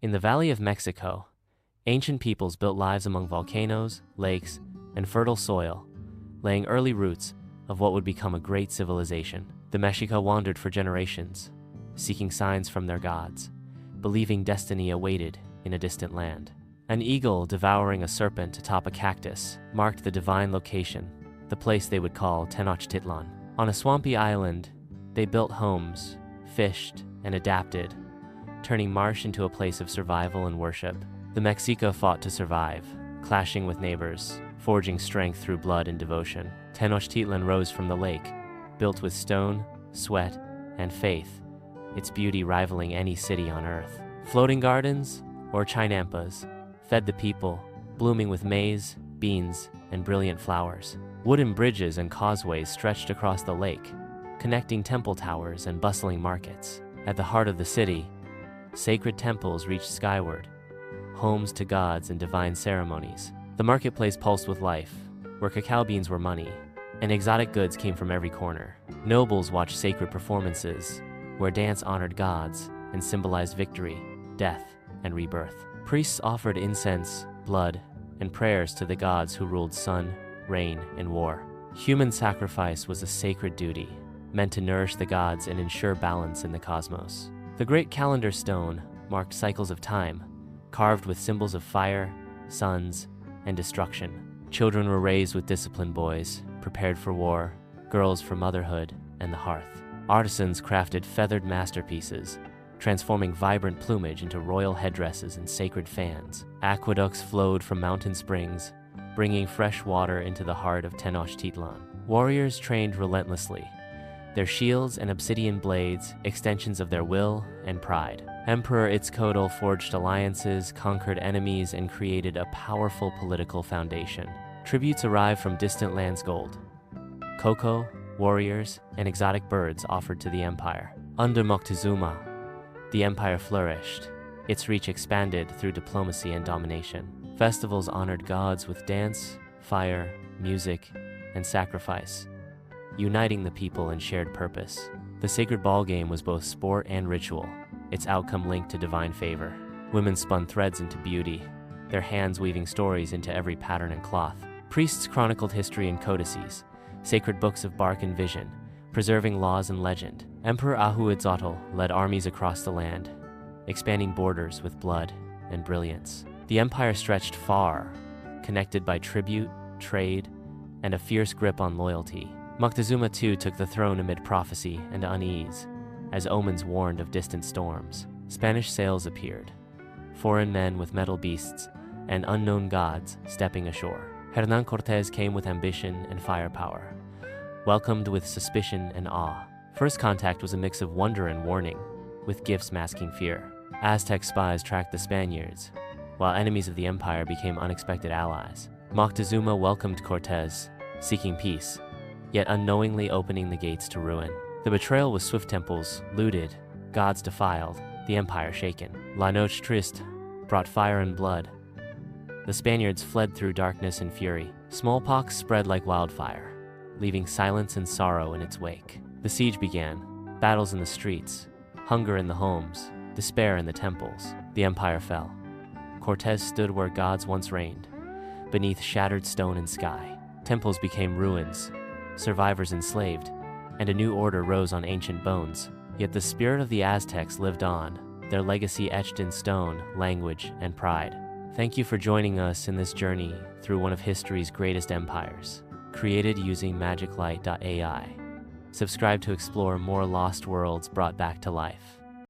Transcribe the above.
In the Valley of Mexico, ancient peoples built lives among volcanoes, lakes, and fertile soil, laying early roots of what would become a great civilization. The Mexica wandered for generations, seeking signs from their gods, believing destiny awaited in a distant land. An eagle devouring a serpent atop a cactus marked the divine location, the place they would call Tenochtitlan. On a swampy island, they built homes, fished, and adapted, turning marsh into a place of survival and worship. The Mexica fought to survive, clashing with neighbors, forging strength through blood and devotion. Tenochtitlan rose from the lake, built with stone, sweat, and faith, its beauty rivaling any city on earth. Floating gardens, or chinampas, fed the people, blooming with maize, beans, and brilliant flowers. Wooden bridges and causeways stretched across the lake, connecting temple towers and bustling markets. At the heart of the city, sacred temples reached skyward, homes to gods and divine ceremonies. The marketplace pulsed with life, where cacao beans were money, and exotic goods came from every corner. Nobles watched sacred performances, where dance honored gods and symbolized victory, death, and rebirth. Priests offered incense, blood, and prayers to the gods who ruled sun, rain, and war. Human sacrifice was a sacred duty, meant to nourish the gods and ensure balance in the cosmos. The great calendar stone marked cycles of time, carved with symbols of fire, suns, and destruction. Children were raised with disciplined boys, prepared for war, girls for motherhood and the hearth. Artisans crafted feathered masterpieces, transforming vibrant plumage into royal headdresses and sacred fans. Aqueducts flowed from mountain springs, bringing fresh water into the heart of Tenochtitlan. Warriors trained relentlessly, their shields and obsidian blades extensions of their will and pride. Emperor Itzcoatl forged alliances, conquered enemies, and created a powerful political foundation. Tributes arrived from distant lands gold, cocoa, warriors, and exotic birds offered to the empire. Under Moctezuma, the empire flourished, its reach expanded through diplomacy and domination. Festivals honored gods with dance, fire, music, and sacrifice, uniting the people in shared purpose. The sacred ball game was both sport and ritual, its outcome linked to divine favor. Women spun threads into beauty, their hands weaving stories into every pattern and cloth. Priests chronicled history in codices, sacred books of bark and vision, preserving laws and legend. Emperor Ahuidzotl led armies across the land, expanding borders with blood and brilliance. The empire stretched far, connected by tribute, trade, and a fierce grip on loyalty. Moctezuma II took the throne amid prophecy and unease, as omens warned of distant storms. Spanish sails appeared, foreign men with metal beasts, and unknown gods stepping ashore. Hernán Cortés came with ambition and firepower, welcomed with suspicion and awe. First contact was a mix of wonder and warning, with gifts masking fear. Aztec spies tracked the Spaniards, while enemies of the empire became unexpected allies. Moctezuma welcomed Cortés, seeking peace, yet unknowingly opening the gates to ruin. The betrayal was swift. Temples looted, gods defiled, the empire shaken. La Noche Triste brought fire and blood. The Spaniards fled through darkness and fury. Smallpox spread like wildfire, leaving silence and sorrow in its wake. The siege began, battles in the streets, hunger in the homes, despair in the temples. The empire fell. Cortés stood where gods once reigned, beneath shattered stone and sky. Temples became ruins, survivors enslaved, and a new order rose on ancient bones. Yet the spirit of the Aztecs lived on, their legacy etched in stone, language, and pride. Thank you for joining us in this journey through one of history's greatest empires, created using MagicLight.ai. Subscribe to explore more lost worlds brought back to life.